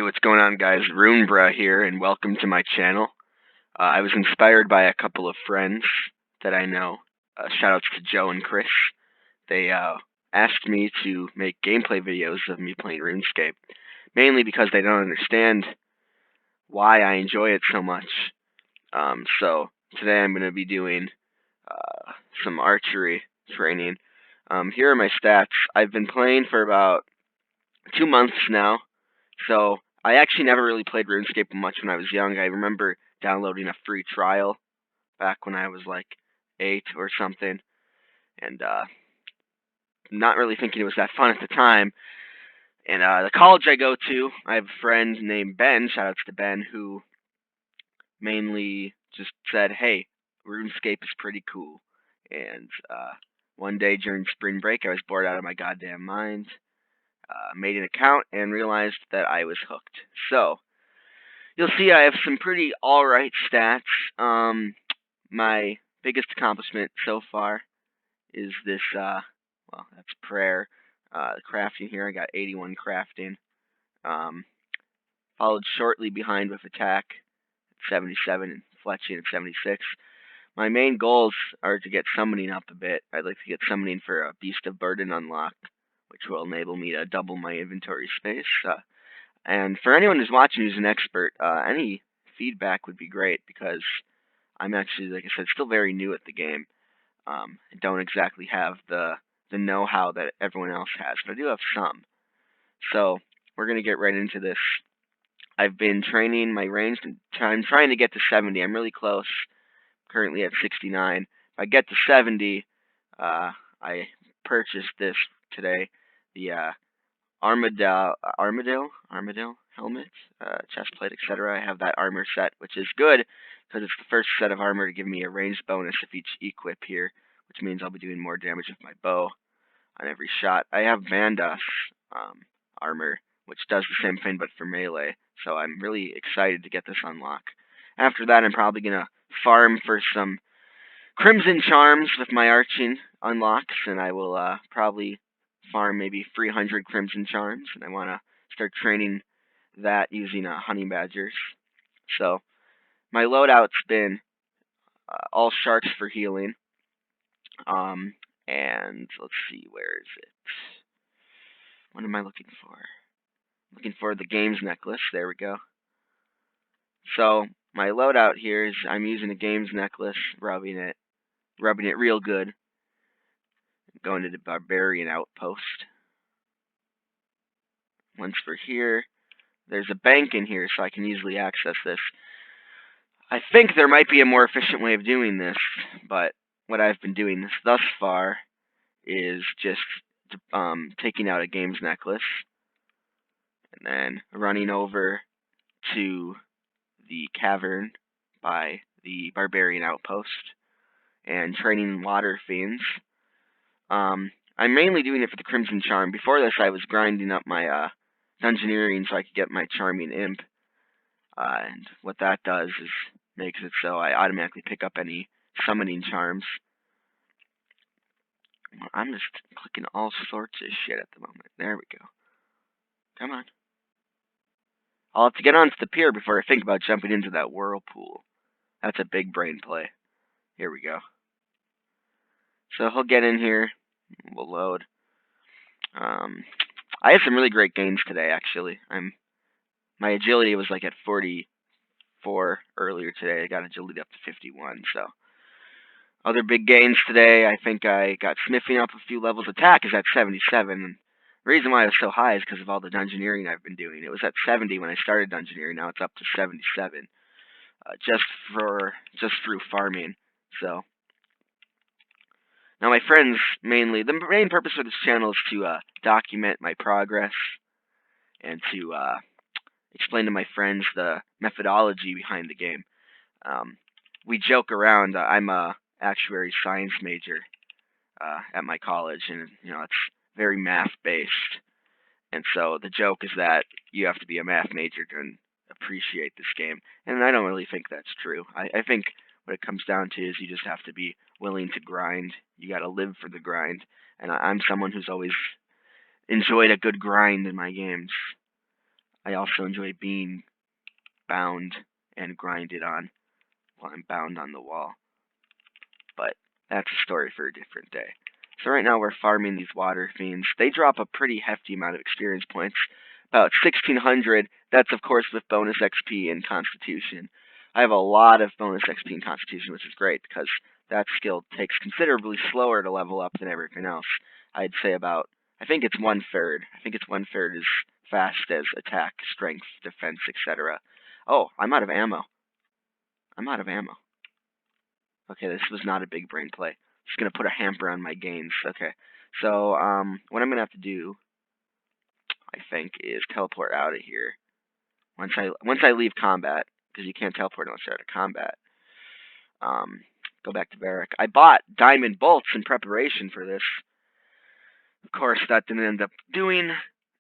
Hey, what's going on, guys? RuneBruh here, and welcome to my channel. I was inspired by a couple of friends that I know. Shoutouts to Joe and Chris. They asked me to make gameplay videos of me playing RuneScape, mainly because they don't understand why I enjoy it so much. So today I'm going to be doing some archery training. Here are my stats. I've been playing for about 2 months now. So, I actually never really played RuneScape much when I was young. I remember downloading a free trial back when I was like 8 or something, and not really thinking it was that fun at the time. And the college I go to, I have a friend named Ben, shoutouts to Ben, who mainly just said, hey, RuneScape is pretty cool. And one day during spring break, I was bored out of my goddamn mind, made an account, and realized that I was hooked. So, you'll see I have some pretty alright stats. My biggest accomplishment so far is this, well, that's prayer. Crafting here, I got 81 crafting. Followed shortly behind with attack at 77 and fletching at 76. My main goals are to get summoning up a bit. I'd like to get summoning for a Beast of Burden unlock, which will enable me to double my inventory space. And for anyone who's watching who's an expert, any feedback would be great, because I'm actually, like I said, still very new at the game. I don't exactly have the know-how that everyone else has, but I do have some. So we're going to get right into this. I've been training my range. I'm trying to get to 70. I'm really close. Currently at 69. If I get to 70, I purchased this today. The armadillo helmet, chestplate, etc. I have that armor set, which is good because it's the first set of armor to give me a range bonus of each equip here, which means I'll be doing more damage with my bow on every shot. I have Vandas armor, which does the same thing but for melee, so I'm really excited to get this unlock. After that, I'm probably going to farm for some Crimson Charms with my arching unlocks, and I will probably farm maybe 300 Crimson Charms, and I want to start training that using Honey Badgers. So, my loadout's been all sharks for healing, and let's see, where is it? What am I looking for? Looking for the Games Necklace, there we go. So, my loadout here is I'm using a Games Necklace, rubbing it real good. Going to the Barbarian Outpost. Once we're here, there's a bank in here, so I can easily access this. I think there might be a more efficient way of doing this, but what I've been doing thus far is just taking out a Games Necklace, and then running over to the cavern by the Barbarian Outpost, and training Water Fiends. I'm mainly doing it for the Crimson Charm. Before this, I was grinding up my Dungeoneering so I could get my Charming Imp. And what that does is makes it so I automatically pick up any summoning charms. I'm just clicking all sorts of shit at the moment. There we go. Come on. I'll have to get onto the pier before I think about jumping into that whirlpool. That's a big brain play. Here we go. So he'll get in here. We'll load. I had some really great gains today, actually. My agility was like at 44 earlier today. I got agility up to 51, so. Other big gains today, I think I got smithing up a few levels. Attack is at 77. And the reason why it was so high is because of all the dungeoneering I've been doing. It was at 70 when I started dungeoneering. Now it's up to 77, just through farming. So now my friends mainly. The main purpose of this channel is to document my progress and to explain to my friends the methodology behind the game. We joke around. I'm a actuary science major at my college, and it's very math-based. And so the joke is that you have to be a math major to appreciate this game, and I don't really think that's true. I think what it comes down to is you just have to be willing to grind. You got to live for the grind, and I'm someone who's always enjoyed a good grind in my games. I also enjoy being bound and grinded on while I'm bound on the wall. But that's a story for a different day. So right now we're farming these water fiends. They drop a pretty hefty amount of experience points, about 1,600. That's of course with bonus XP and Constitution. I have a lot of bonus XP and Constitution, which is great because that skill takes considerably slower to level up than everything else. I'd say about, I think it's 1/3. I think it's 1/3 as fast as attack, strength, defense, etc. Oh, I'm out of ammo. I'm out of ammo. Okay, this was not a big brain play. Just gonna put a hamper on my gains. Okay, so what I'm gonna have to do, I think, is teleport out of here once I leave combat, because you can't teleport unless you're out of combat. Go back to barrack. I bought diamond bolts in preparation for this. Of course, that didn't end up doing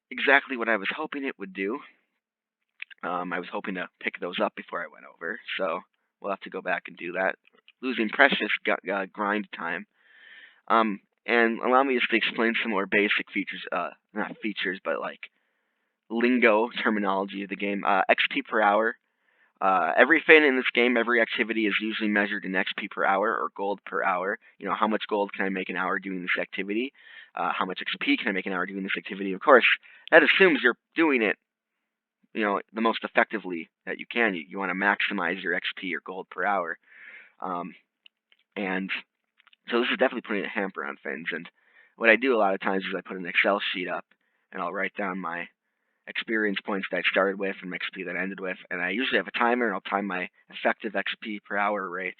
exactly what I was hoping it would do. I was hoping to pick those up before I went over, so we'll have to go back and do that. Losing precious grind time. And allow me just to explain some more basic features, not features, but like lingo terminology of the game. XP per hour. Everything in this game, every activity is usually measured in XP per hour or gold per hour. You know, how much gold can I make an hour doing this activity? How much XP can I make an hour doing this activity? Of course, that assumes you're doing it, the most effectively that you can. You want to maximize your XP or gold per hour. And so this is definitely putting a hamper on things. And what I do a lot of times is I put an Excel sheet up and I'll write down my experience points that I started with and my XP that I ended with. And I usually have a timer and I'll time my effective XP per hour rate.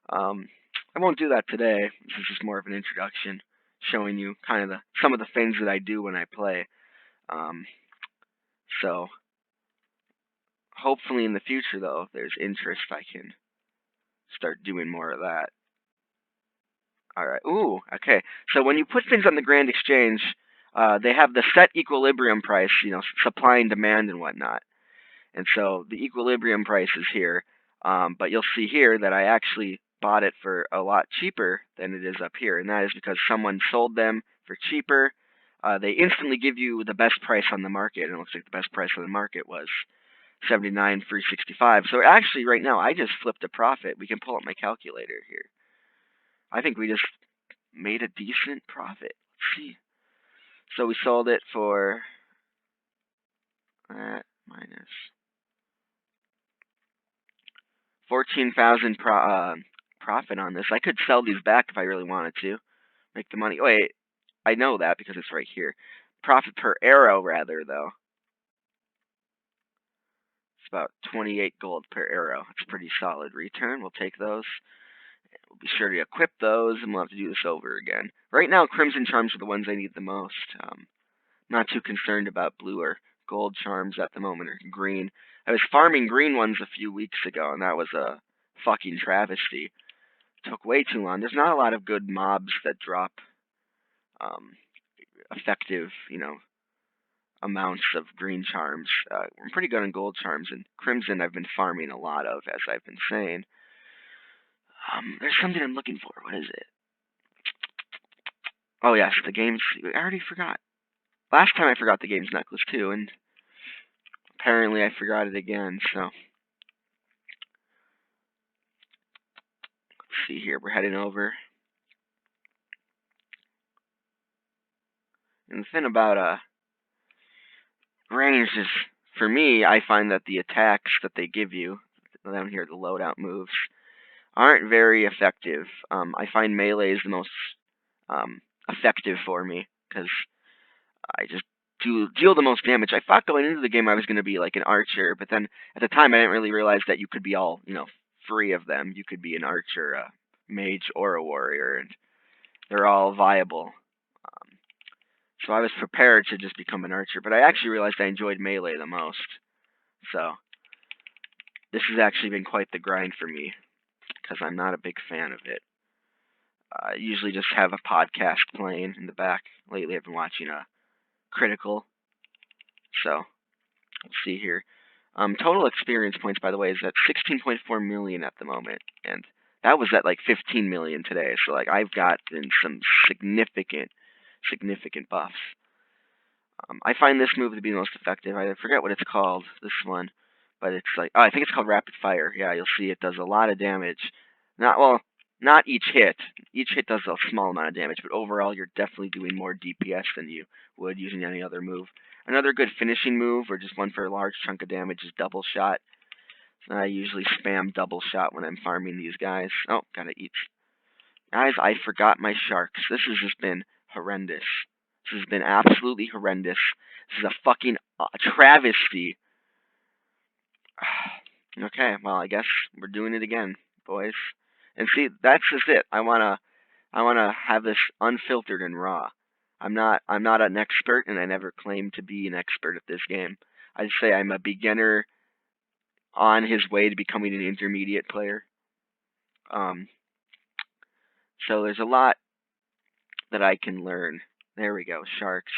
I won't do that today. This is just more of an introduction, showing you kind of some of the things that I do when I play. So hopefully in the future, though, if there's interest, I can start doing more of that. All right. Ooh, okay. So when you put things on the Grand Exchange, they have the set equilibrium price, supply and demand and whatnot. And so the equilibrium price is here. But you'll see here that I actually bought it for a lot cheaper than it is up here. And that is because someone sold them for cheaper. They instantly give you the best price on the market. And it looks like the best price on the market was 79,365. So actually right now I just flipped a profit. We can pull up my calculator here. I think we just made a decent profit. Let's see. So we sold it for minus 14,000 profit on this. I could sell these back if I really wanted to. Make the money. Wait, I know that because it's right here. Profit per arrow, rather, though. It's about 28 gold per arrow. It's a pretty solid return. We'll take those. We'll be sure to equip those, and we'll have to do this over again. Right now, Crimson Charms are the ones I need the most. Not too concerned about blue or gold charms at the moment, or green. I was farming green ones a few weeks ago, and that was a fucking travesty. It took way too long. There's not a lot of good mobs that drop effective, amounts of green charms. I'm pretty good on gold charms, and crimson I've been farming a lot of, as I've been saying. There's something I'm looking for. What is it? Oh yes, the games. I already forgot. Last time I forgot the games necklace too, and apparently I forgot it again. So let's see here. We're heading over. And the thing about range is, for me, I find that the attacks that they give you down here, the loadout moves, aren't very effective. I find melee is the most effective for me because I just deal the most damage. I thought going into the game I was going to be like an archer, but then at the time I didn't really realize that you could be all, free of them. You could be an archer, a mage, or a warrior, and they're all viable. So I was prepared to just become an archer, but I actually realized I enjoyed melee the most. So this has actually been quite the grind for me because I'm not a big fan of it. I usually just have a podcast playing in the back. Lately I've been watching Critical. So let's see here. Total experience points, by the way, is at 16.4 million at the moment, and that was at like 15 million today. So like I've gotten some significant buffs. I find this move to be the most effective. I forget what it's called, this one, but it's like, oh, I think it's called Rapid Fire. Yeah, you'll see it does a lot of damage. Not each hit. Each hit does a small amount of damage, but overall you're definitely doing more DPS than you would using any other move. Another good finishing move, or just one for a large chunk of damage, is Double Shot. So I usually spam Double Shot when I'm farming these guys. Oh, gotta eat. Guys, I forgot my sharks. This has just been horrendous. This has been absolutely horrendous. This is a fucking travesty. Okay, well, I guess we're doing it again, boys. And see, that's just it. I wanna have this unfiltered and raw. I'm not an expert, and I never claimed to be an expert at this game. I'd say I'm a beginner on his way to becoming an intermediate player. Um, so there's a lot that I can learn. There we go, sharks.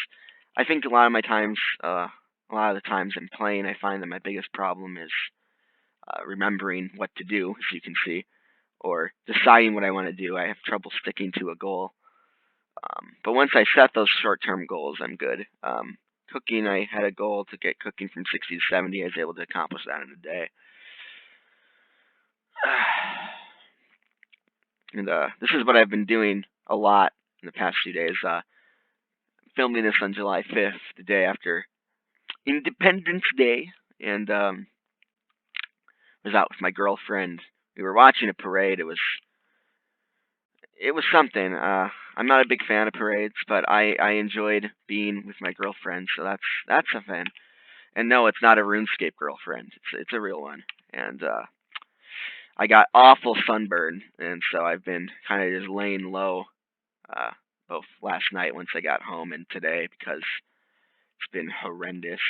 I think a lot of the times I'm playing, I find that my biggest problem is remembering what to do, as you can see, or deciding what I want to do. I have trouble sticking to a goal. But once I set those short-term goals, I'm good. Cooking, I had a goal to get cooking from 60 to 70. I was able to accomplish that in a day. And this is what I've been doing a lot in the past few days. Filming this on July 5th, the day after Independence Day, and was out with my girlfriend. We were watching a parade. It was something. I'm not a big fan of parades, but I enjoyed being with my girlfriend, so that's a fan. And no, it's not a RuneScape girlfriend. It's a real one. And I got awful sunburn, and so I've been kind of just laying low, both last night once I got home and today, because it's been horrendous.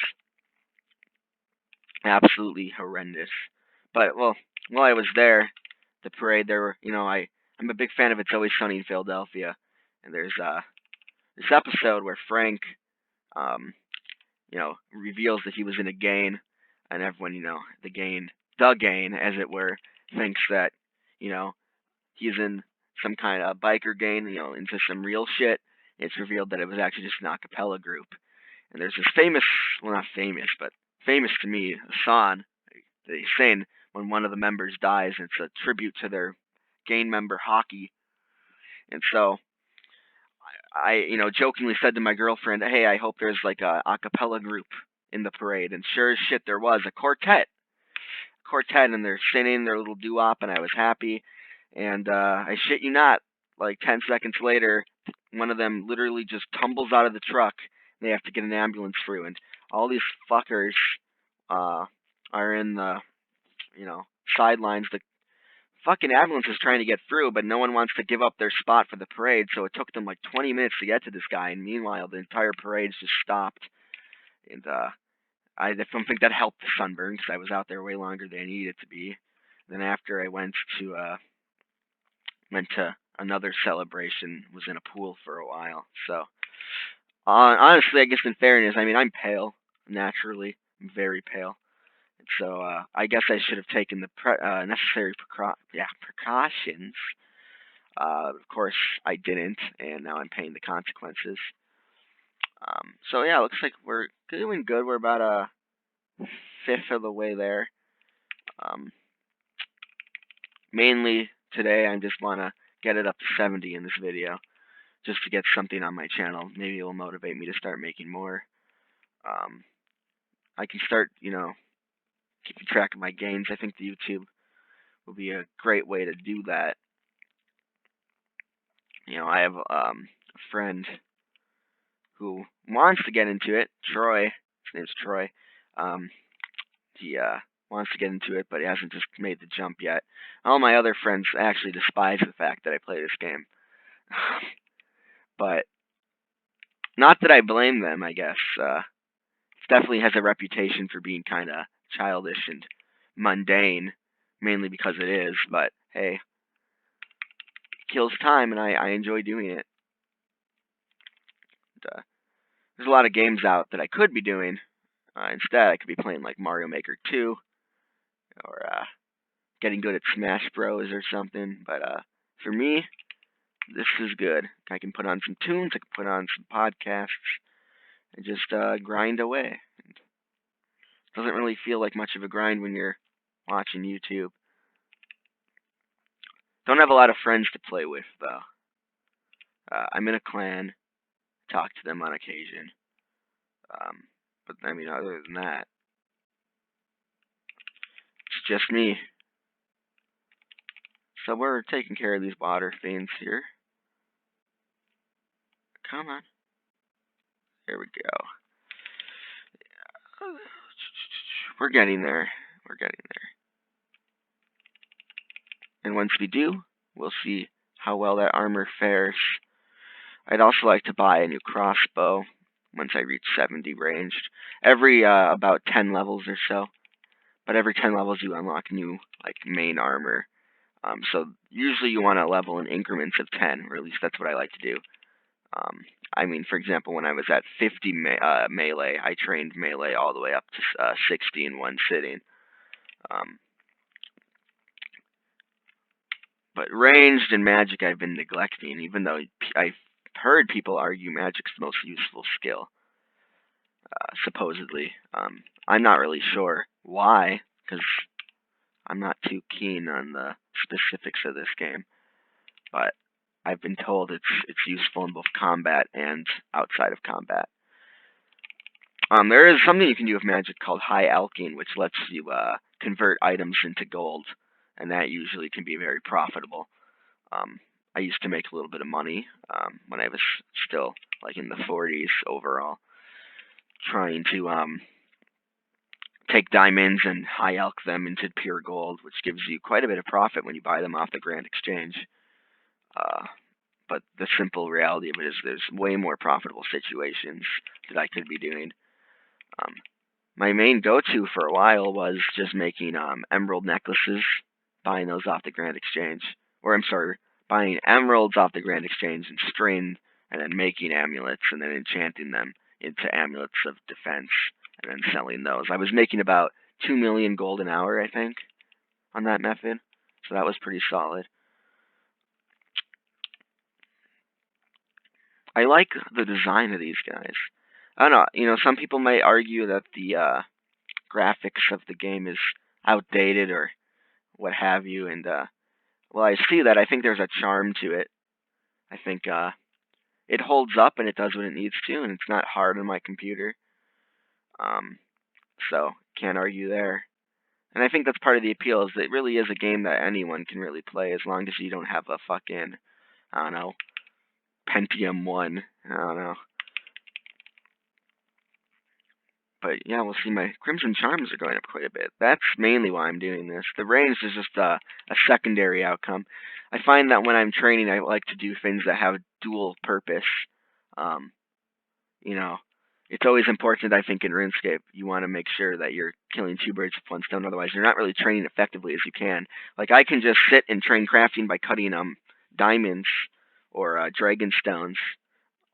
Absolutely horrendous. But well, while I was there, the parade, there were, I'm a big fan of It's Always Sunny in Philadelphia, and there's this episode where Frank, um, reveals that he was in a gang, and everyone, the gang, as it were, thinks that, you know, he's in some kind of biker gang, into some real shit. It's revealed that it was actually just an a cappella group. And there's this famous, well, not famous, but famous to me, a song that they sing when one of the members dies. And it's a tribute to their gang member, Hockey. And so I jokingly said to my girlfriend, hey, I hope there's like a cappella group in the parade. And sure as shit, there was a quartet, and they're singing their little doo-wop, and I was happy. And I shit you not, like 10 seconds later, one of them literally just tumbles out of the truck. And they have to get an ambulance through, and all these fuckers are in the sidelines. The fucking ambulance is trying to get through, but no one wants to give up their spot for the parade. So it took them like 20 minutes to get to this guy, and meanwhile the entire parade's just stopped. And I don't think that helped the sunburn, because I was out there way longer than I needed to be. Then after I went to another celebration, was in a pool for a while. So honestly, I guess in fairness, I mean, I'm pale naturally. I'm very pale. And so I guess I should have taken the necessary precautions. Of course, I didn't, and now I'm paying the consequences. So yeah, looks like we're doing good. We're about a fifth of the way there. Mainly today, I just want to get it up to 70 in this video, just to get something on my channel. Maybe it will motivate me to start making more. I can start, keeping track of my gains. I think the YouTube will be a great way to do that. I have a friend who wants to get into it, Troy. His name's Troy. He wants to get into it, but he hasn't just made the jump yet. All my other friends actually despise the fact that I play this game. But not that I blame them, I guess. It definitely has a reputation for being kind of childish and mundane, mainly because it is, but hey, it kills time, and I enjoy doing it. And, there's a lot of games out that I could be doing. Instead, I could be playing like Mario Maker 2, or getting good at Smash Bros. Or something, but for me, this is good. I can put on some tunes, I can put on some podcasts, and just grind away. It doesn't really feel like much of a grind when you're watching YouTube. Don't have a lot of friends to play with, though. I'm in a clan, talk to them on occasion. But, I mean, other than that, it's just me. So we're taking care of these water fiends here. Come on. There we go. We're getting there. We're getting there. And once we do, we'll see how well that armor fares. I'd also like to buy a new crossbow once I reach 70 ranged. Every about 10 levels or so. But every 10 levels you unlock new main armor. So usually you want to level in increments of 10, or at least that's what I like to do. I mean, for example, when I was at 50 melee, I trained melee all the way up to 60 in one sitting. But ranged and magic I've been neglecting, even though I've heard people argue magic's the most useful skill, supposedly. I'm not really sure why, because I'm not too keen on the specifics of this game. But I've been told it's useful in both combat and outside of combat. There is something you can do with magic called high alchemy, which lets you convert items into gold, and that usually can be very profitable. I used to make a little bit of money when I was still in the 40s overall, trying to take diamonds and high alch them into pure gold, which gives you quite a bit of profit when you buy them off the Grand Exchange. But the simple reality of it is there's way more profitable situations that I could be doing. My main go-to for a while was just making emerald necklaces, buying those off the Grand Exchange. Or, I'm sorry, buying emeralds off the Grand Exchange and string, and then making amulets, and then enchanting them into amulets of defense, and then selling those. I was making about 2 million gold an hour, I think, on that method. So that was pretty solid. I like the design of these guys. I don't know, some people might argue that the graphics of the game is outdated or what have you, and well, I see that. I think there's a charm to it. I think it holds up and it does what it needs to, and it's not hard on my computer. So can't argue there. And I think that's part of the appeal, is that it really is a game that anyone can really play, as long as you don't have a fucking, I don't know, Pentium 1. I don't know. But yeah, we'll see. My Crimson Charms are going up quite a bit. That's mainly why I'm doing this. The range is just a secondary outcome. I find that when I'm training, I like to do things that have dual purpose. You know, it's always important, I think, in RuneScape. You want to make sure that you're killing two birds with one stone. Otherwise, you're not really training effectively as you can. Like, I can just sit and train crafting by cutting diamonds or dragon stones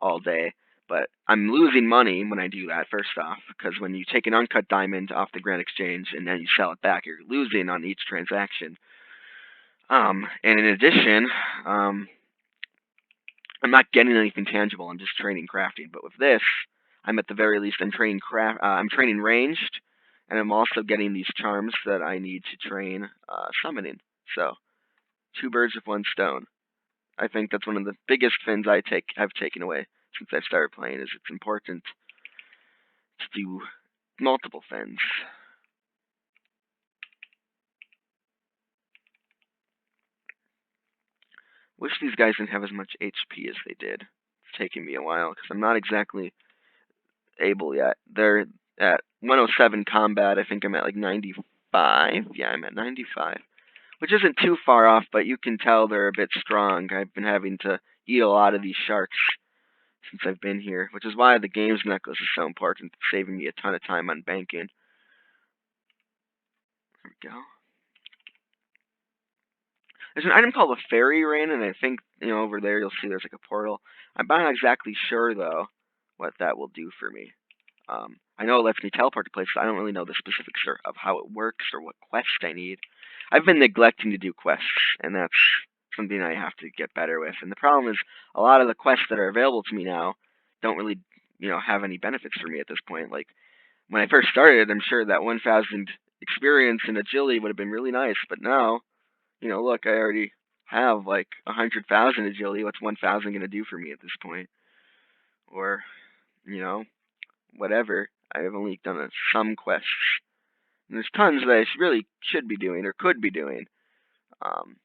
all day. But I'm losing money when I do that, first off, because when you take an uncut diamond off the Grand Exchange and then you sell it back, you're losing on each transaction. And in addition, I'm not getting anything tangible. I'm just training crafting. But with this, I'm at the very least I'm training I'm training ranged, and I'm also getting these charms that I need to train summoning. So, two birds with one stone. I think that's one of the biggest things I've taken away since I started playing, is it's important to do multiple things. Wish these guys didn't have as much HP as they did. It's taking me a while, because I'm not exactly able yet. They're at 107 combat. I think I'm at 95. Yeah, I'm at 95. Which isn't too far off, but you can tell they're a bit strong. I've been having to eat a lot of these sharks since I've been here, which is why the games necklace is so important. It's saving me a ton of time on banking. There we go. There's an item called a fairy ring, and I think, over there you'll see there's a portal. I'm not exactly sure, though, what that will do for me. I know it lets me teleport to places. I don't really know the specifics of how it works or what quests I need. I've been neglecting to do quests, and that's something I have to get better with. And the problem is, a lot of the quests that are available to me now don't really have any benefits for me at this point. Like when I first started, I'm sure that 1,000 experience in agility would have been really nice, but now, look, I already have like 100,000 agility. What's 1,000 gonna do for me at this point? Or, you know, whatever. I've only done some quests. And there's tons that I really should be doing or could be doing. Um,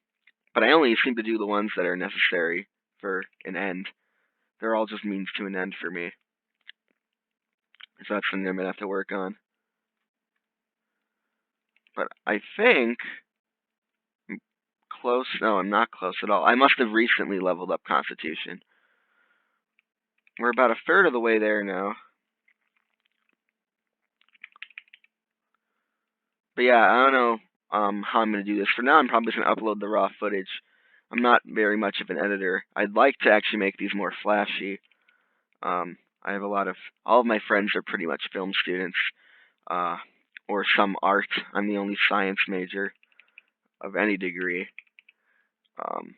but I only seem to do the ones that are necessary for an end. They're all just means to an end for me. So that's something I'm gonna have to work on. But I think I'm close. No, I'm not close at all. I must have recently leveled up Constitution. We're about a third of the way there now. But yeah, I don't know how I'm gonna do this. For now, I'm probably just gonna upload the raw footage. I'm not very much of an editor. I'd like to actually make these more flashy. I have all of my friends are pretty much film students, uh, or some art. I'm the only science major of any degree. Um,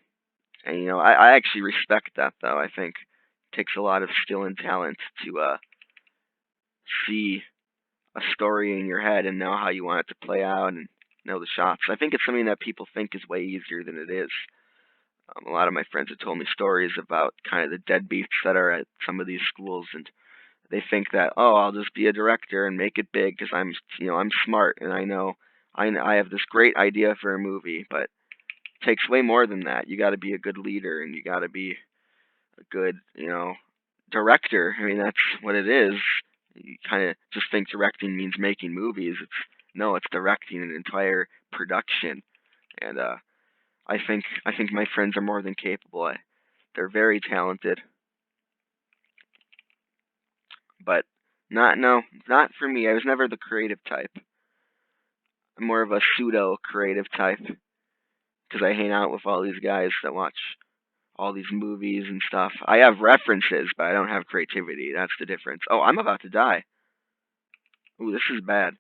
and I actually respect that though. I think it takes a lot of skill and talent to see a story in your head and know how you want it to play out and know the shots. I think it's something that people think is way easier than it is. A lot of my friends have told me stories about kind of the deadbeats that are at some of these schools, and they think that, oh, I'll just be a director and make it big because I'm smart and I know I have this great idea for a movie, but it takes way more than that. You got to be a good leader and you got to be a good, director. I mean, that's what it is. You kind of just think directing means making movies. No, it's directing an entire production, and I think my friends are more than capable. They're very talented, but not for me. I was never the creative type. I'm more of a pseudo creative type because I hang out with all these guys that watch all these movies and stuff. I have references, but I don't have creativity. That's the difference. Oh, I'm about to die. Ooh, this is bad.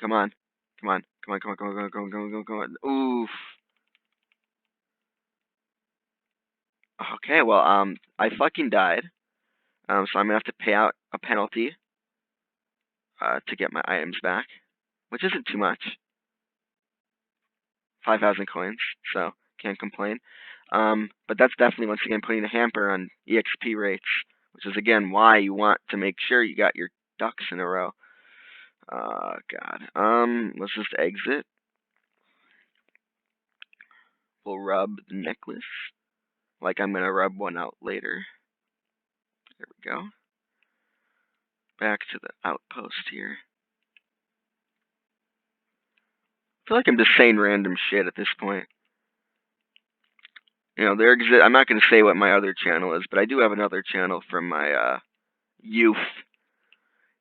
Come on. Come on. Come on, come on, come on, come on, come on, come on, come on. Oof. Okay, well, I fucking died. So I'm gonna have to pay out a penalty, to get my items back, which isn't too much. 5,000 coins, so can't complain. But that's definitely once again putting a hamper on EXP rates, which is again why you want to make sure you got your ducks in a row. God. Let's just exit. We'll rub the necklace, like I'm gonna rub one out later. There we go. Back to the outpost here. I feel like I'm just saying random shit at this point. I'm not gonna say what my other channel is, but I do have another channel from my youth.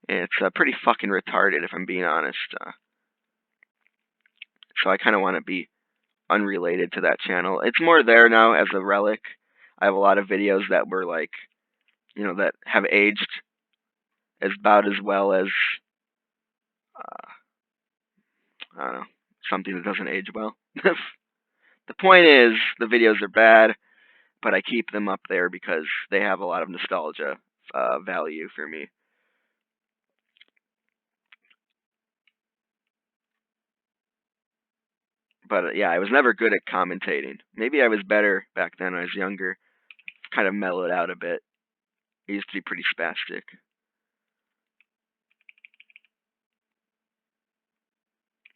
And it's pretty fucking retarded, if I'm being honest. So I kind of want to be unrelated to that channel. It's more there now as a relic. I have a lot of videos that were like, that have aged as about as well as, uh, I don't know, something that doesn't age well. The point is, the videos are bad, but I keep them up there because they have a lot of nostalgia value for me. But yeah, I was never good at commentating. Maybe I was better back then when I was younger. Kind of mellowed out a bit. I used to be pretty spastic.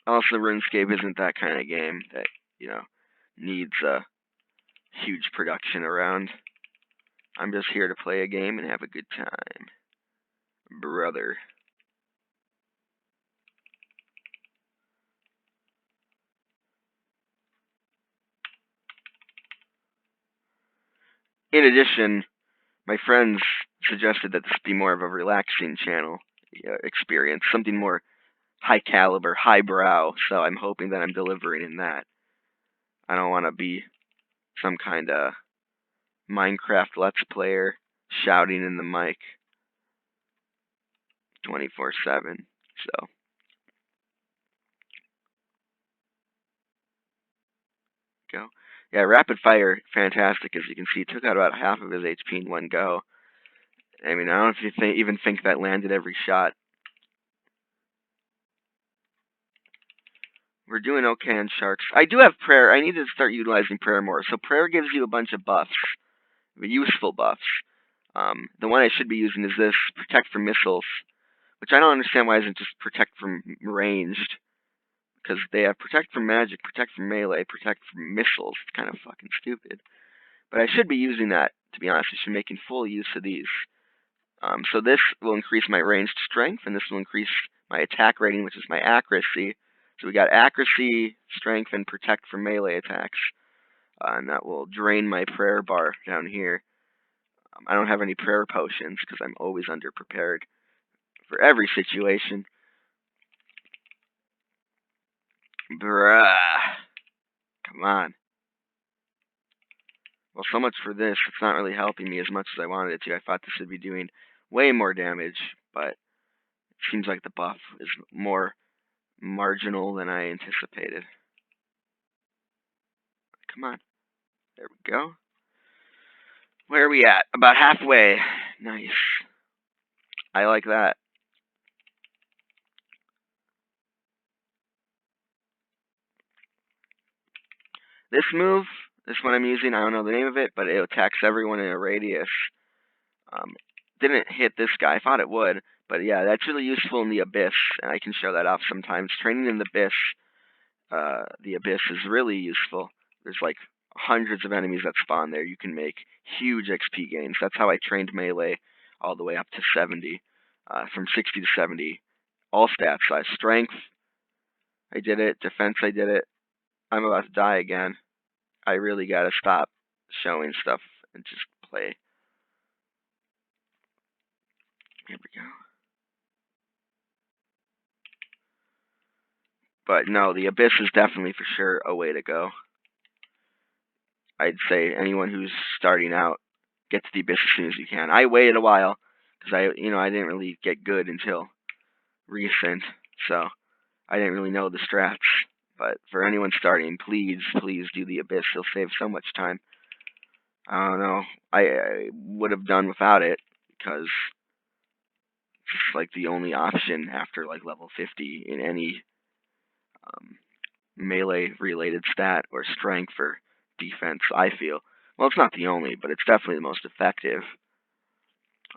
Also, RuneScape isn't that kind of game that, needs a huge production around. I'm just here to play a game and have a good time. Brother. In addition, my friends suggested that this be more of a relaxing channel experience, something more high caliber, high brow, so I'm hoping that I'm delivering in that. I don't want to be some kind of Minecraft Let's Player shouting in the mic 24/7. So, go. Yeah, rapid fire, fantastic. As you can see, took out about half of his HP in one go. I mean, I don't know if you even think that landed every shot. We're doing okay on sharks. I do have prayer. I need to start utilizing prayer more. So prayer gives you a bunch of buffs, useful buffs. The one I should be using is this, protect from missiles, which I don't understand why isn't just protect from ranged, because they have protect from magic, protect from melee, protect from missiles. It's kind of fucking stupid. But I should be using that, to be honest. I should be making full use of these. So this will increase my ranged strength, and this will increase my attack rating, which is my accuracy. So we got accuracy, strength, and protect from melee attacks. And that will drain my prayer bar down here. I don't have any prayer potions because I'm always underprepared for every situation. Bruh. Come on. Well, so much for this. It's not really helping me as much as I wanted it to. I thought this would be doing way more damage, but it seems like the buff is more marginal than I anticipated. Come on. There we go. Where are we at? About halfway. Nice. I like that. This move, this one I'm using, I don't know the name of it, but it attacks everyone in a radius. Didn't hit this guy. I thought it would. But yeah, that's really useful in the Abyss, and I can show that off sometimes. Training in the Abyss is really useful. There's like hundreds of enemies that spawn there. You can make huge XP gains. That's how I trained melee all the way up to 70. From 60 to 70. All stats. Strength, I did it. Defense, I did it. I'm about to die again. I really gotta stop showing stuff and just play. Here we go. But no, the Abyss is definitely for sure a way to go. I'd say anyone who's starting out, get to the Abyss as soon as you can. I waited a while because I didn't really get good until recent, so I didn't really know the strats. But for anyone starting, please do the Abyss. You'll save so much time. I don't know. I would have done without it because it's like the only option after like level 50 in any melee related stat or strength or defense, I feel. Well, it's not the only, but it's definitely the most effective.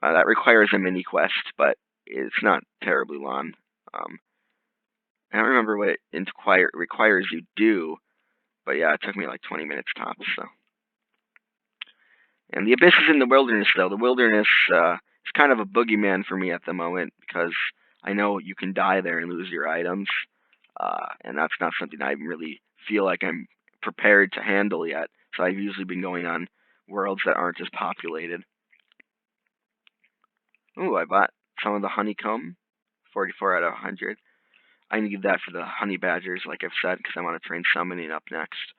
That requires a mini quest, but it's not terribly long. I don't remember what it requires you do, but yeah, it took me like 20 minutes tops. So, and the Abyss is in the wilderness, though. The wilderness is kind of a boogeyman for me at the moment because I know you can die there and lose your items, and that's not something I really feel like I'm prepared to handle yet. So I've usually been going on worlds that aren't as populated. Ooh, I bought some of the honeycomb, 44 out of 100. I need that for the honey badgers, like I've said, because I want to train summoning up next.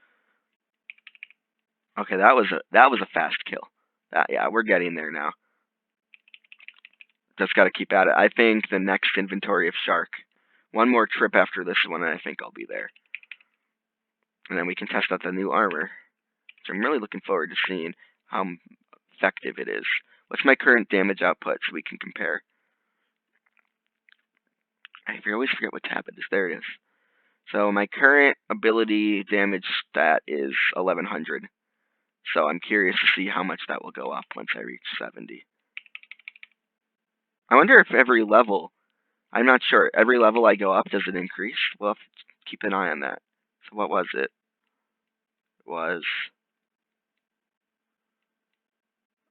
Okay, that was a fast kill. Yeah, we're getting there now. Just got to keep at it. I think the next inventory of shark. One more trip after this one, and I think I'll be there. And then we can test out the new armor. So I'm really looking forward to seeing how effective it is. What's my current damage output so we can compare? I always forget what tab it is. There it is. So my current ability damage stat is 1100. So I'm curious to see how much that will go up once I reach 70. I wonder if every level, I'm not sure, every level I go up, does it increase? We'll have to keep an eye on that. So what was it? It was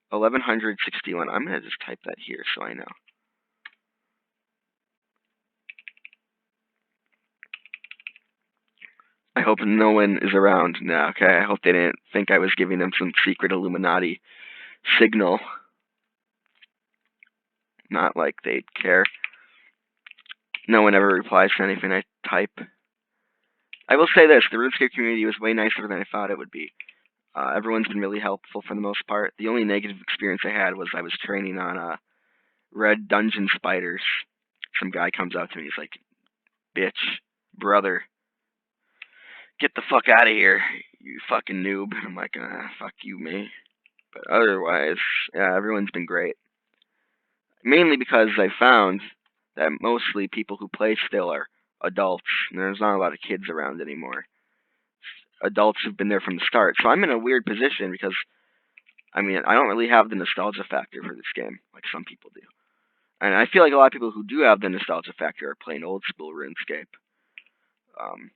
1161. I'm going to just type that here so I know. I hope no one is around now, okay? I hope they didn't think I was giving them some secret Illuminati signal. Not like they'd care. No one ever replies to anything I type. I will say this, the RuneScape community was way nicer than I thought it would be. Everyone's been really helpful for the most part. The only negative experience I had was I was training on red dungeon spiders. Some guy comes up to me, he's like, "Bitch, brother, get the fuck out of here, you fucking noob." I'm like, fuck you, me. But otherwise, yeah, everyone's been great. Mainly because I found that mostly people who play still are adults, and there's not a lot of kids around anymore. Adults who've been there from the start. So I'm in a weird position because, I mean, I don't really have the nostalgia factor for this game like some people do. And I feel like a lot of people who do have the nostalgia factor are playing old school RuneScape. Um,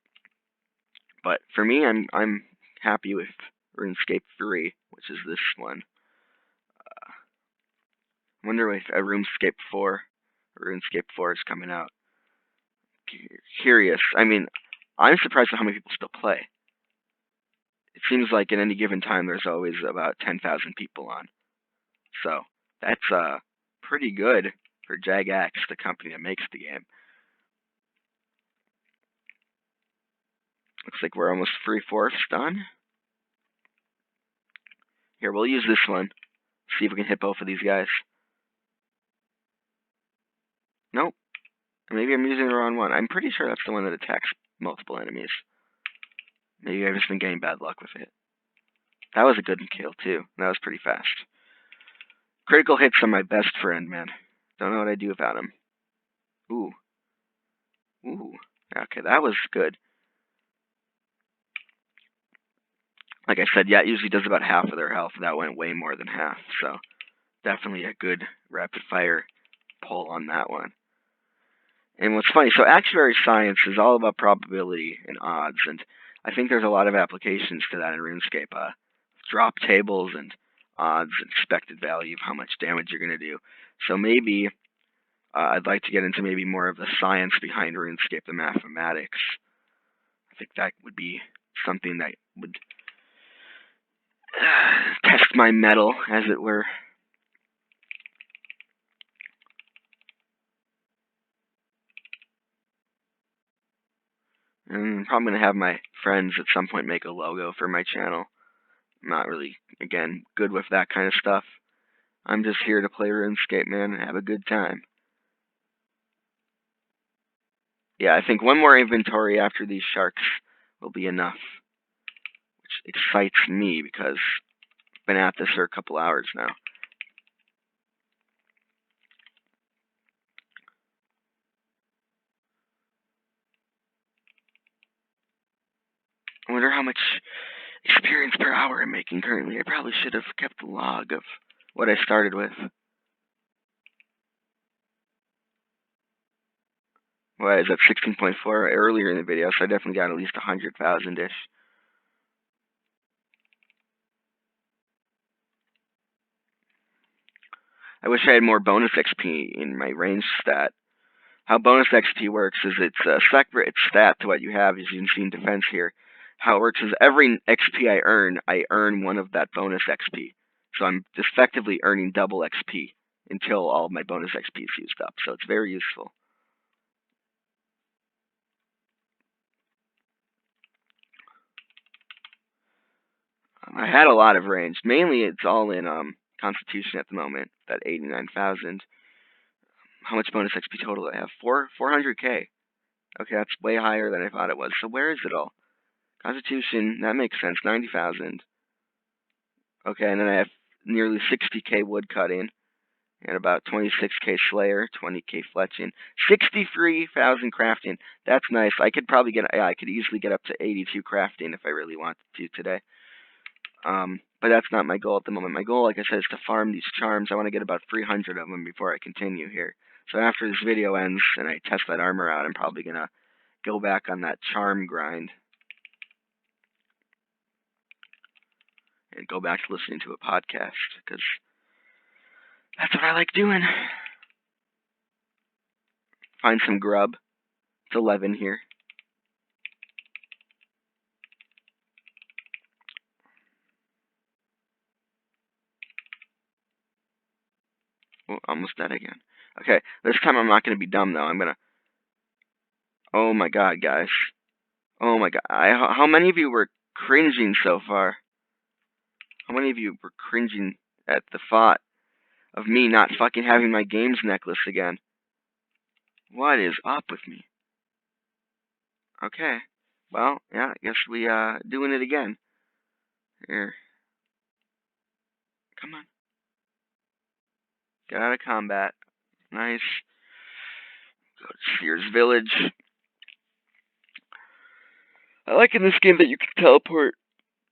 but for me, I'm happy with RuneScape 3, which is this one. I wonder if a RuneScape 4 is coming out. Curious. I mean, I'm surprised at how many people still play. It seems like at any given time there's always about 10,000 people on. So that's pretty good for Jagex, the company that makes the game. Looks like we're almost 3/4 done. Here, we'll use this one. See if we can hit both of these guys. Nope. Maybe I'm using the wrong one. I'm pretty sure that's the one that attacks multiple enemies. Maybe I've just been getting bad luck with it. That was a good kill, too. That was pretty fast. Critical hits are my best friend, man. Don't know what I'd do without him. Ooh. Ooh. Okay, that was good. Like I said, yeah, it usually does about half of their health. That went way more than half, so definitely a good rapid fire pull on that one. And what's funny, so actuary science is all about probability and odds, and I think there's a lot of applications to that in RuneScape. Drop tables and odds and expected value of how much damage you're going to do. So maybe I'd like to get into maybe more of the science behind RuneScape, the mathematics. I think that would be something that would test my mettle, as it were. And I'm probably going to have my friends at some point make a logo for my channel. I'm not really, again, good with that kind of stuff. I'm just here to play RuneScape, man, and have a good time. Yeah, I think one more inventory after these sharks will be enough, which excites me because I've been at this for a couple hours now. I wonder how much experience per hour I'm making currently. I probably should have kept a log of what I started with. Well, I was at 16.4 earlier in the video, so I definitely got at least 100,000-ish. I wish I had more bonus XP in my range stat. How bonus XP works is it's a separate stat to what you have, as you can see in defense here. How it works is every XP I earn one of that bonus XP. So I'm effectively earning double XP until all of my bonus XP is used up. So it's very useful. I had a lot of range. Mainly it's all in Constitution at the moment, that 89,000. How much bonus XP total do I have? 400k. Okay, that's way higher than I thought it was. So where is it all? Constitution, that makes sense, 90,000. Okay, and then I have nearly 60k woodcutting, and about 26k slayer, 20k fletching, 63,000 crafting. That's nice. I could probably I could easily get up to 82 crafting if I really wanted to today. But that's not my goal at the moment. My goal, like I said, is to farm these charms. I want to get about 300 of them before I continue here. So after this video ends and I test that armor out, I'm probably going to go back on that charm grind and go back to listening to a podcast, because that's what I like doing. Find some grub. It's 11 here. Oh, almost dead again. Okay, this time I'm not going to be dumb, though. I'm going to... Oh my god, guys. Oh my god. How many of you were cringing so far? How many of you were cringing at the thought of me not fucking having my games necklace again? What is up with me? Okay. Well, yeah, I guess we doing it again. Here. Come on. Get out of combat. Nice. Go to Sears Village. I like in this game that you can teleport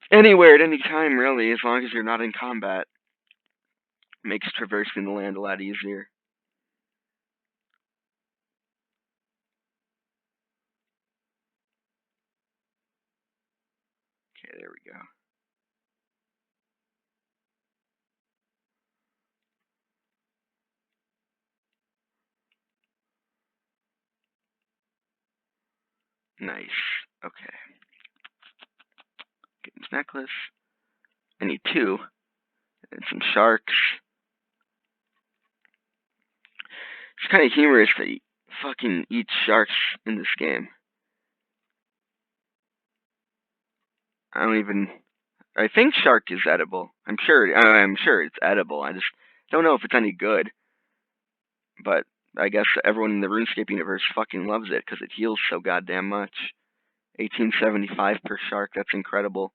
anywhere at any time, really, as long as you're not in combat. Makes traversing the land a lot easier. Okay, there we go. Nice. Okay. Get this necklace. I need 2. And some sharks. It's kind of humorous that you fucking eat sharks in this game. I think shark is edible. I'm sure it's edible. I just don't know if it's any good. But I guess everyone in the RuneScape universe fucking loves it because it heals so goddamn much. 1875 per shark, that's incredible.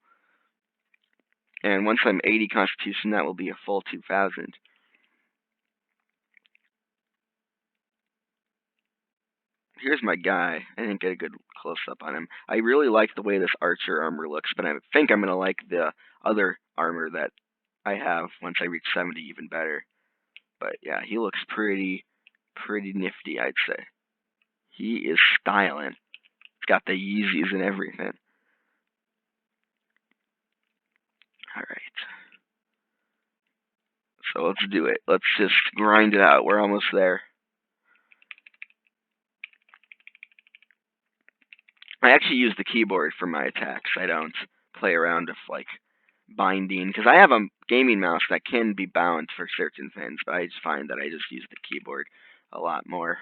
And once I'm 80 Constitution, that will be a full 2,000. Here's my guy. I didn't get a good close-up on him. I really like the way this archer armor looks, but I think I'm going to like the other armor that I have once I reach 70 even better. But yeah, he looks pretty nifty, I'd say. He is styling. He's got the Yeezys and everything. Alright. So let's do it. Let's just grind it out. We're almost there. I actually use the keyboard for my attacks. I don't play around with, like, binding. Because I have a gaming mouse that can be bound for certain things, but I just find that I just use the keyboard a lot more.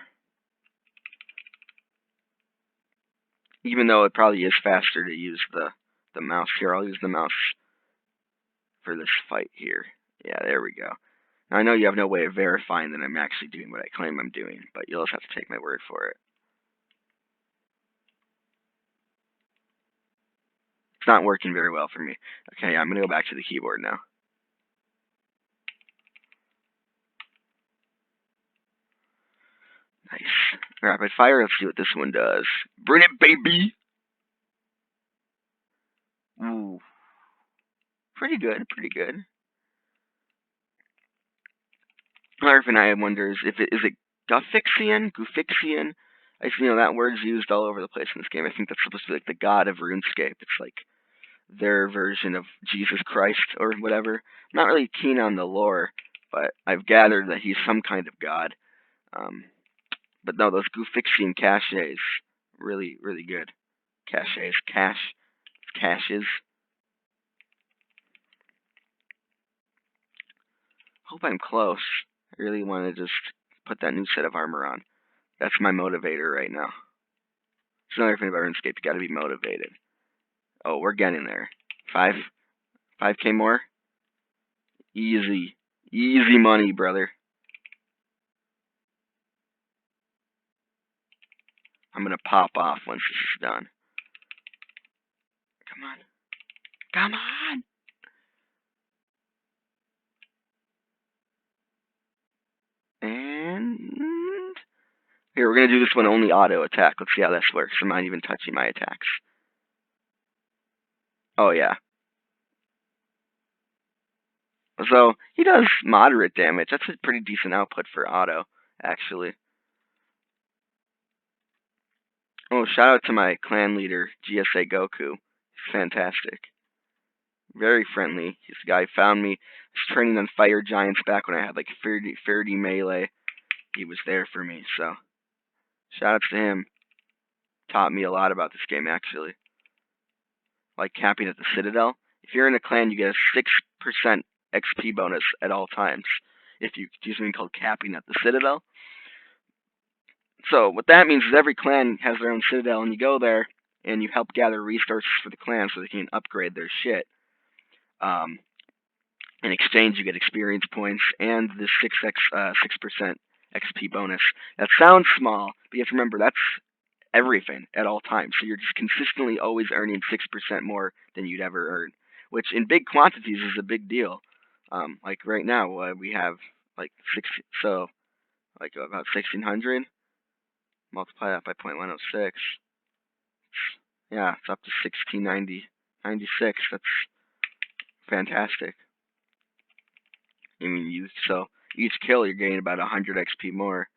Even though it probably is faster to use the mouse here. I'll use the mouse for this fight here. Yeah, there we go. Now, I know you have no way of verifying that I'm actually doing what I claim I'm doing, but you'll just have to take my word for it. It's not working very well for me. Okay, yeah, I'm going to go back to the keyboard now. Nice. Rapid fire, let's see what this one does. Bring it, baby! Ooh. Pretty good. Another thing I wonder is if is it Guffixian? That word's used all over the place in this game. I think that's supposed to be like the god of RuneScape. It's like their version of Jesus Christ or whatever. I'm not really keen on the lore, but I've gathered that he's some kind of god. But no, those Guffixian caches, really good. Caches. Hope I'm close. I really want to just put that new set of armor on. That's my motivator right now. It's another thing about RuneScape, you gotta be motivated. Oh, we're getting there. 5K more? Easy money, brother. I'm gonna pop off once this is done. Come on! And here, we're gonna do this one only auto attack. Let's see how this works. I'm not even touching my attacks. Oh yeah. So he does moderate damage. That's a pretty decent output for auto, actually. Oh, shout out to my clan leader, GSA Goku. He's fantastic. Very friendly. He's the guy who found me. I was training on fire giants back when I had like 30 melee. He was there for me, so shout outs to him. Taught me a lot about this game, actually. Like capping at the Citadel. If you're in a clan, you get a 6% XP bonus at all times if you do something called capping at the Citadel. So what that means is every clan has their own Citadel, and you go there and you help gather resources for the clan so they can upgrade their shit. In exchange, you get experience points and this 6% XP bonus. That sounds small, but you have to remember that's everything at all times. So you're just consistently always earning 6% more than you'd ever earn, which in big quantities is a big deal. Like right now, we have like 6. So like about 1600. Multiply that by 0.106. Yeah, it's up to 1696. That's fantastic. I mean, so each kill you're getting about 100 XP more.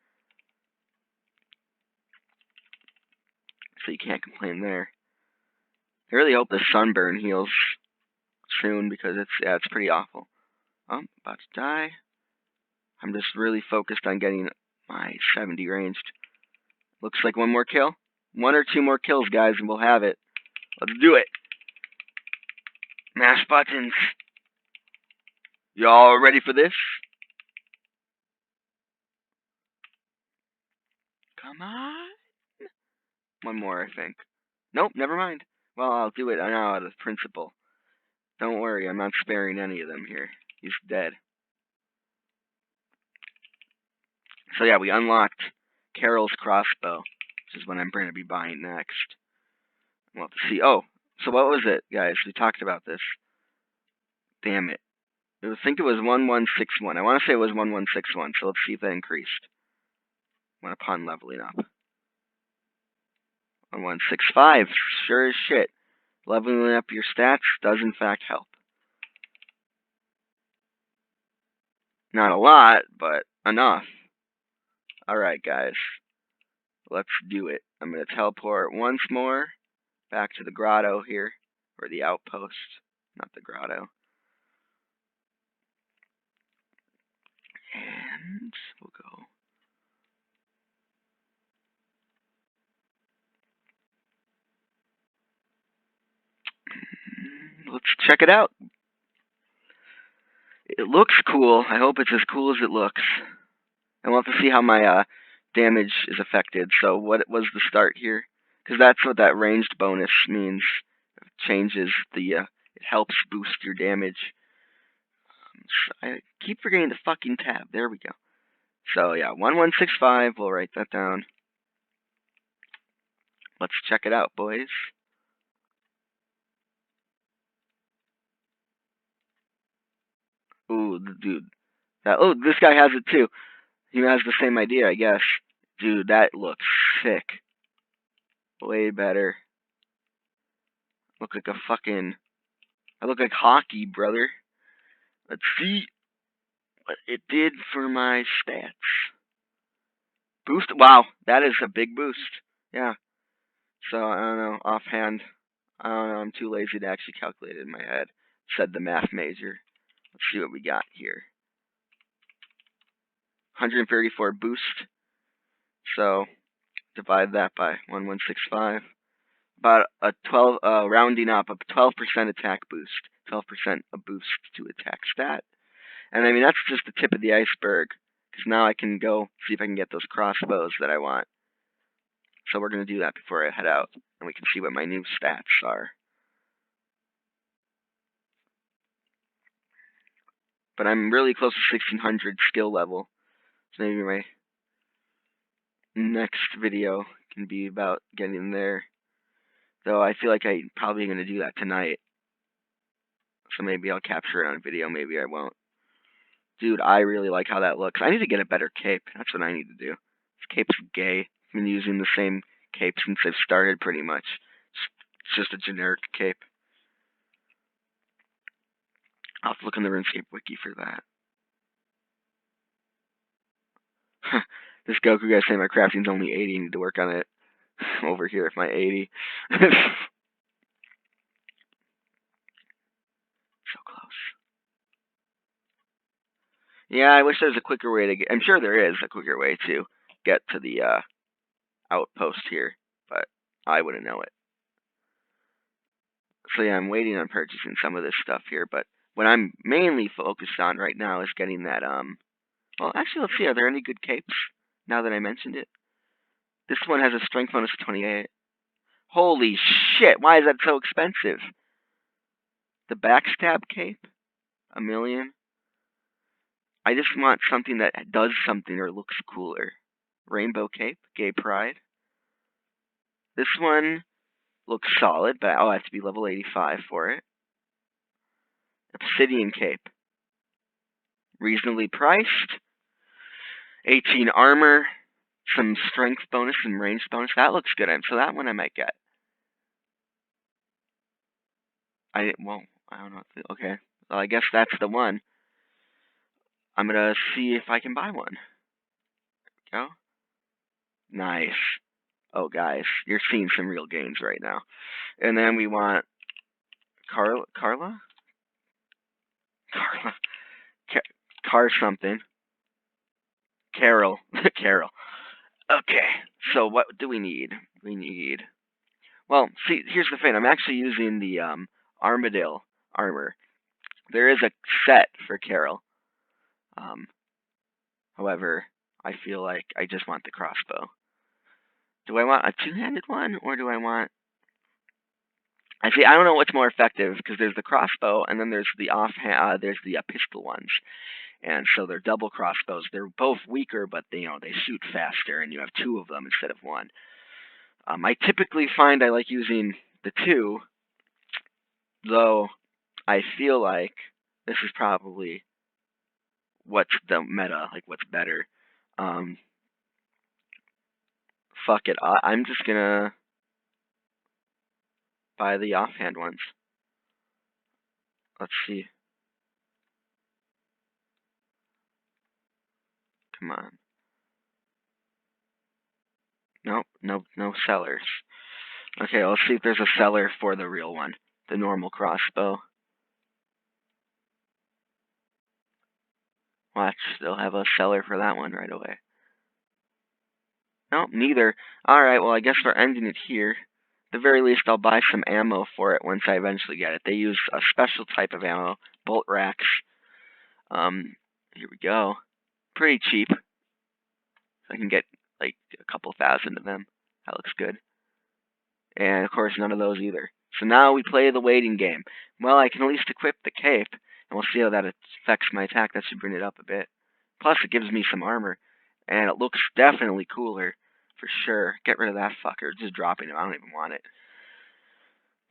So you can't complain there. I really hope the sunburn heals soon because it's pretty awful. I'm about to die. I'm just really focused on getting my 70 ranged. Looks like one more kill. 1 or 2 more kills, guys, and we'll have it. Let's do it. Mash buttons. Y'all ready for this? Come on. One more, I think. Nope, never mind. Well, I'll do it now out of principle. Don't worry, I'm not sparing any of them here. He's dead. So yeah, we unlocked Carol's crossbow, which is what I'm going to be buying next. We'll have to see. Oh, so what was it, guys? We talked about this. Damn it. I think it was 1161. I want to say it was 1161, so let's see if that increased when upon leveling up. 1165. Sure as shit. Leveling up your stats does in fact help. Not a lot, but enough. Alright, guys. Let's do it. I'm going to teleport once more back to the grotto here, or the outpost, not the grotto. And we'll go. Let's check it out. It looks cool. I hope it's as cool as it looks. And we'll have to see how my damage is affected. So what was the start here? Because that's what that ranged bonus means. It changes the, it helps boost your damage. So I keep forgetting the fucking tab. There we go. So yeah, 1165. We'll write that down. Let's check it out, boys. Ooh, dude. This guy has it too. He has the same idea, I guess. Dude, that looks sick. Way better. Look like a fucking... I look like hockey, brother. Let's see what it did for my stats. Boost? Wow, that is a big boost. Yeah. So, I don't know, offhand, I don't know, I'm too lazy to actually calculate it in my head, said the math major. Let's see what we got here. 134 boost. So, divide that by 1165. About a 12, rounding up, a 12% attack boost. 12% a boost to attack stat. And I mean, that's just the tip of the iceberg. Because now I can go see if I can get those crossbows that I want. So we're going to do that before I head out. And we can see what my new stats are. But I'm really close to 1600 skill level. So maybe my next video can be about getting there. Though I feel like I'm probably going to do that tonight. So maybe I'll capture it on video, maybe I won't. Dude, I really like how that looks. I need to get a better cape. That's what I need to do. This cape's gay. I've been using the same cape since I've started, pretty much. It's just a generic cape. I'll have to look in the RuneScape wiki for that. This Goku guy saying my crafting's only 80. I need to work on it over here at my 80. So close. Yeah, I wish there was a quicker way to get... I'm sure there is a quicker way to get to the outpost here, but I wouldn't know it. So yeah, I'm waiting on purchasing some of this stuff here, but what I'm mainly focused on right now is getting that, well, actually, let's see, are there any good capes, now that I mentioned it? This one has a strength bonus of 28. Holy shit, why is that so expensive? The backstab cape? $1 million? I just want something that does something or looks cooler. Rainbow cape, gay pride. This one looks solid, but I'll have to be level 85 for it. Obsidian cape. Reasonably priced. 18 armor, some strength bonus and range bonus. That looks good. So that one I might get. I don't know. Okay. Well, I guess that's the one. I'm gonna see if I can buy one. Go. Nice. Oh, guys, you're seeing some real gains right now. And then we want Carla, something. Carol, Carol. Okay. So what do we need? We need. Well, see, here's the thing. I'm actually using the Armadale armor. There is a set for Carol. However, I feel like I just want the crossbow. Do I want a two-handed one, or do I want... I don't know what's more effective, because there's the crossbow, and then there's the there's the pistol ones. And so they're double crossbows. They're both weaker, but they shoot faster, and you have two of them instead of one. I typically find I like using the two, though I feel like this is probably what's the meta, like what's better. Fuck it. I'm just gonna buy the offhand ones. Let's see. Come on. Nope, no sellers. Okay, let's see if there's a seller for the real one. The normal crossbow. Watch, they'll have a seller for that one right away. Nope, neither. Alright, well, I guess we're ending it here. At the very least, I'll buy some ammo for it once I eventually get it. They use a special type of ammo, bolt racks. Here we go. Pretty cheap. I can get, like, a couple thousand of them. That looks good. And, of course, none of those either. So now we play the waiting game. Well, I can at least equip the cape, and we'll see how that affects my attack. That should bring it up a bit. Plus, it gives me some armor, and it looks definitely cooler, for sure. Get rid of that fucker. Just dropping him. I don't even want it.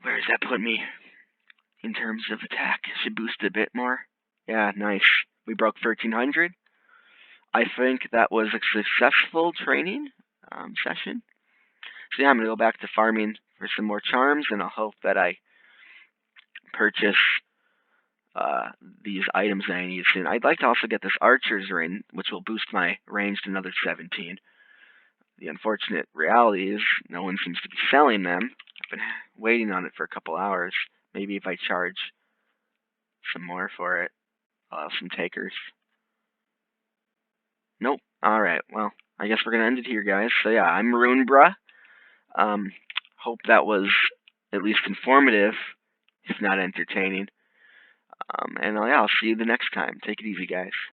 Where does that put me in terms of attack? Should boost it a bit more. Yeah, nice. We broke 1300. I think that was a successful training session. So yeah, I'm going to go back to farming for some more charms, and I'll hope that I purchase these items that I need soon. I'd like to also get this archer's ring, which will boost my range to another 17. The unfortunate reality is no one seems to be selling them. I've been waiting on it for a couple hours. Maybe if I charge some more for it, I'll have some takers. Nope. Alright, well, I guess we're going to end it here, guys. So yeah, I'm RuneBruh. Hope that was at least informative, if not entertaining. And yeah, I'll see you the next time. Take it easy, guys.